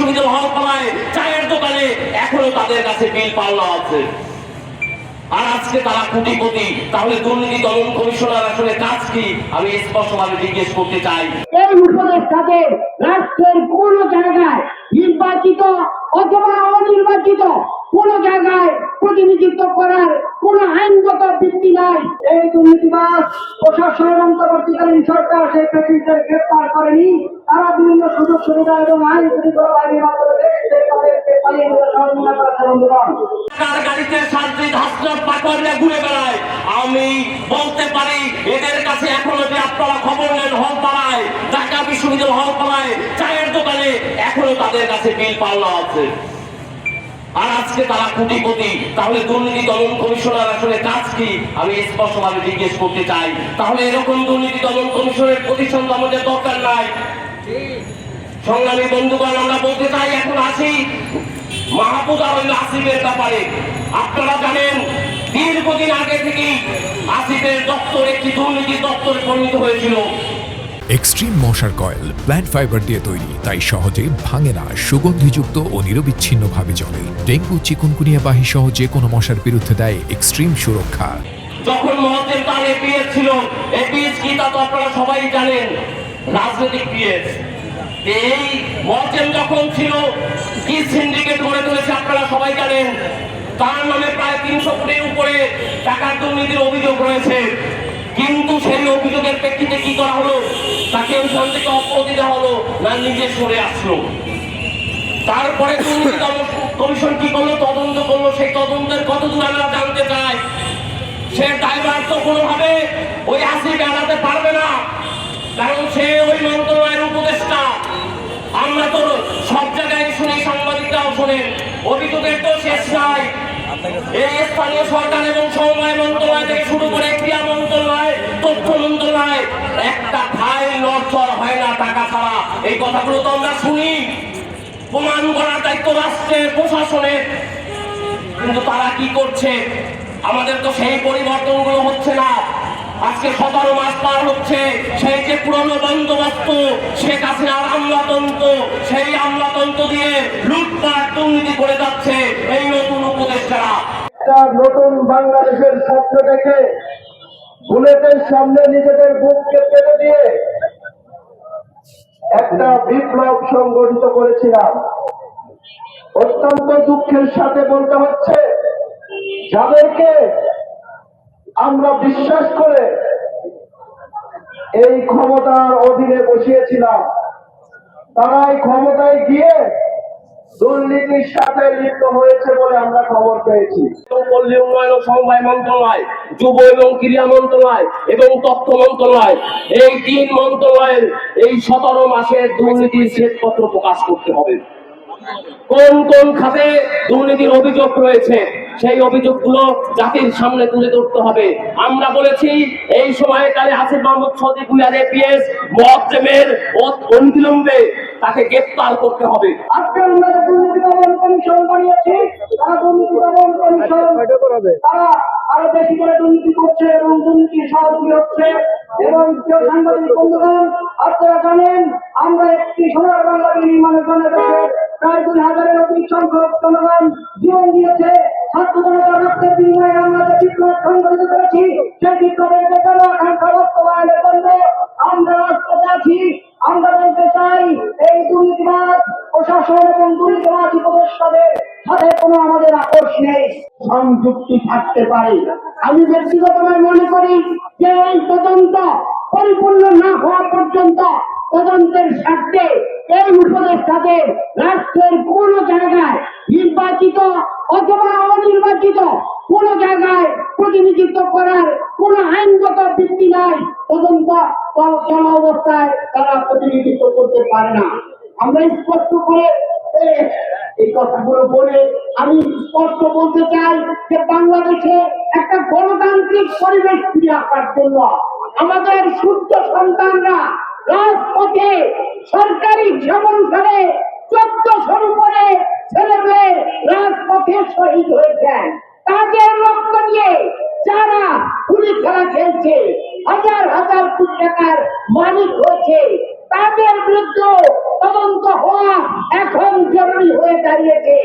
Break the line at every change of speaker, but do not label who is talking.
বিশ্ববিদ্যালয় হল পালায় চায়ের দোকানে এখনো তাদের কাছে বিল পাওনা আছে। আর আজকে তারা কোটিপতি। তাহলে দুর্নীতি দমন কমিশনার আসলে কাজ কি আমি স্পষ্টভাবে জিজ্ঞেস করতে চাই।
এই উপদেষ্টাকে রাষ্ট্রের কোন জায়গায় নির্বাচিত অথবা অনির্বাচিত কোন জায়গায় প্রতিনিধিত্ব করার কোন আইনগত ভিত্তি নাই। এই দুর্নীতিবাজ প্রশাসনের অন্তর্বর্তীকালীন সরকার সেই প্রেসিডেন্টকে গ্রেফতার করেনি। তারা বিভিন্ন সুযোগ সুবিধা এবং আইন শৃঙ্খলা বাহিনীর মাধ্যমে তাদেরকে পালিয়ে যেতে সহযোগিতা করেছে। বন্ধুগণ,
গাড়িতে শান্তি হাসনাত পাকড়িয়া ঘুরে বেড়ায়। আমি বলতে পারি এদের কাছে এখনো যে আপনারা খবর নেন হল পাড়ায়, ঢাকা বিশ্ববিদ্যালয় হল পাড়ায় চায়ের দোকানে এখনো তাদের কাছে বিল পাওনা আছে। আর আজকে তারা কোটিপতি। তাহলে দুর্নীতি দমন কমিশনার আসলে কাজ কি আমি স্পষ্টভাবে জিজ্ঞেস করতে চাই। তাহলে এরকম দুর্নীতি দমন কমিশনের প্রতিষ্ঠান তো আমাদের দরকার নাই। সংগ্রামী বন্ধুগণ, আমরা বলতে চাই এখন আসি মাহফুজ আলম আসিফের ব্যাপারে। আপনারা জানেন দীর্ঘদিন আগে থেকেই আসিফের দপ্তর একটি দুর্নীতি দপ্তরে পরিণত হয়েছিল।
এক্সট্রিম মশার কয়েল প্ল্যান্ট ফাইবার দিয়ে তৈরি, তাই সহজে ভাঙে না, সুগন্ধিযুক্ত ও নিরবিচ্ছিন্নভাবে জ্বলে। ডেঙ্গু, চিকুনগুনিয়া বাহি সহ যে কোনো মশার বিরুদ্ধে দেয় এক্সট্রিম সুরক্ষা।
যখন মহাদেব তার এপিএস ছিল, এপিএস কি তা তো আপনারা সবাই জানেন, রাজনৈতিক পিএস। এই মহাদেব যখন ছিল কি সিন্ডিকেট গড়ে তুলেছে আপনারা সবাই জানেন। তার নামে প্রায় 300 কোটির উপরে টাকার দুর্নীতির অভিযোগ রয়েছে। কিন্তু সেই অভিযোগের প্রেক্ষিতে কি করা হলো, তাকে ওইখান থেকে অপরাধী দেওয়া হলো না নিজে সরে আসলো। তারপরে দুর্নীতি দমন কমিশন কি করলো, তদন্ত করলো। সেই তদন্তের কতদূর আমরা জানতে চাই। সে ড্রাইভার তো কোনোভাবে ওই আসিফ এড়াতে পারবে না, কারণ সে ওই মন্ত্রণালয়ের উপদেষ্টা। আমরা তো সব জায়গায় শুনি, সাংবাদিকরাও শোনেন, অভিযোগের তো শেষ নাই। এই স্থানীয় সরকার এবং সমবায় মন্ত্রণালয় থেকে শুরু করে ক্রীড়া মন্ত্রণালয়, তথ্য মন্ত্রণালয়, একটা ফাইল নড়চড় হয় না টাকা ছাড়া। এই কথাগুলো তো আমরা শুনি। প্রমাণ করার দায়িত্ব রাষ্ট্রের প্রশাসনের। কিন্তু তারা কি করছে? আমাদের তো সেই পরিবর্তনগুলো হচ্ছে না। আজকে 17 মাস পার হচ্ছে, সেই যে পুরনো বন্দোবস্ত শেখ হাসিনার আমলাতন্ত্র, সেই আমলাতন্ত্র দিয়ে লুটপাট দুর্নীতি করে যাচ্ছে এই নতুন উপদেষ্টারা।
একটা নতুন বাংলাদেশের স্বপ্ন দেখে বুলেটের সামনে নিজেদের বুককে পেতে দিয়ে একটা বিপ্লব সংগঠিত করেছিলাম। অত্যন্ত দুঃখের সাথে বলতে হচ্ছে, যাদেরকে আমরা বিশ্বাস করে এই ক্ষমতার অধীনে বসিয়েছিলাম, তারাই ক্ষমতায় গিয়ে দুর্নীতির সাথে লিপ্ত হয়েছে বলে আমরা খবর পেয়েছি।
পল্লী উন্নয়ন ও সমবায় মন্ত্রণালয়, যুব এবং ক্রীড়া মন্ত্রণালয় এবং তথ্য মন্ত্রণালয়, এই 3 মন্ত্রণালয়ের এই 17 মাসের দুর্নীতির শ্বেতপত্র প্রকাশ করতে হবে। কোন কোন খাতে দুর্নীতির অভিযোগ রয়েছে সেই অভিযোগগুলো জাতির সামনে তুলে ধরতে হবে। আমরা বলেছি এই সময়কালে আসিফ মাহমুদ সজীব ভুঁইয়ার এপিএস মুআজ্জেমের অনতিবিলম্বে তাকে গ্রেফতার করতে হবে।
আজকে আমরা দুর্নীতি দমন কমিশন বানিয়েছি, তারা দুর্নীতি দমন কমিশন তারা আরো বেশি করে দুর্নীতি করছে এবং দুর্নীতি সহযোগী হচ্ছে। এবং প্রিয় সাংবাদিক বন্ধুগণ, আপনারা জানেন আমরা একটি সোনার বাংলা নির্মাণের জন্য প্রায় 2000-এর অধিক সংখ্যক জনগণ জীবন দিয়েছে। ছাত্র জনতার রক্তের বিনিময়ে আমরা যে বিপ্লব সংগঠিত করেছি, সেই বিপ্লবের বেতন আকাঙ্ক্ষা বাস্তবায়নের জন্য আমরা রাজপথে আছি। আমরা বলতে চাই, এই দুর্নীতিবাদ প্রশাসন এবং দুর্নীতিবাদ উপদেষ্টাদের সাথে কোনো আমাদের আপোষ নেই, সংযুক্তি থাকতে পারে। আমি ব্যক্তিগতভাবে মনে করি যে এই তদন্ত পরিপূর্ণ না হওয়া পর্যন্ত তদন্তের স্বার্থে এই উপদেষ্টাদের রাষ্ট্রের কোন জায়গায় নির্বাচিত অথবা অনির্বাচিত কোন জায়গায় প্রতিনিধিত্ব করার কোন আইনগত ভিত্তি নাই। তদন্ত চলা অবস্থায় তারা প্রতিনিধিত্ব করতে পারে না। আমরা স্পষ্ট করে এই কথাগুলো বলে আমি স্পষ্ট বলতে চাই যে বাংলাদেশে একটা গণতান্ত্রিক পরিবেশ ফিরে আসার জন্য আমাদের সূর্য সন্তানরা রাজপথে সরকারি জীবনধারে 1400-র উপরে ছেলে মেয়ে রাজপথে শহীদ হয়েছেন। তাদের লক্ষ্য নিয়ে যারা পুলিশ খেলা খেলছে, হাজার হাজার কোটি টাকার মালিক হয়েছে, তাদের বিরুদ্ধে তদন্ত হওয়া এখন জরুরি হয়ে দাঁড়িয়েছে।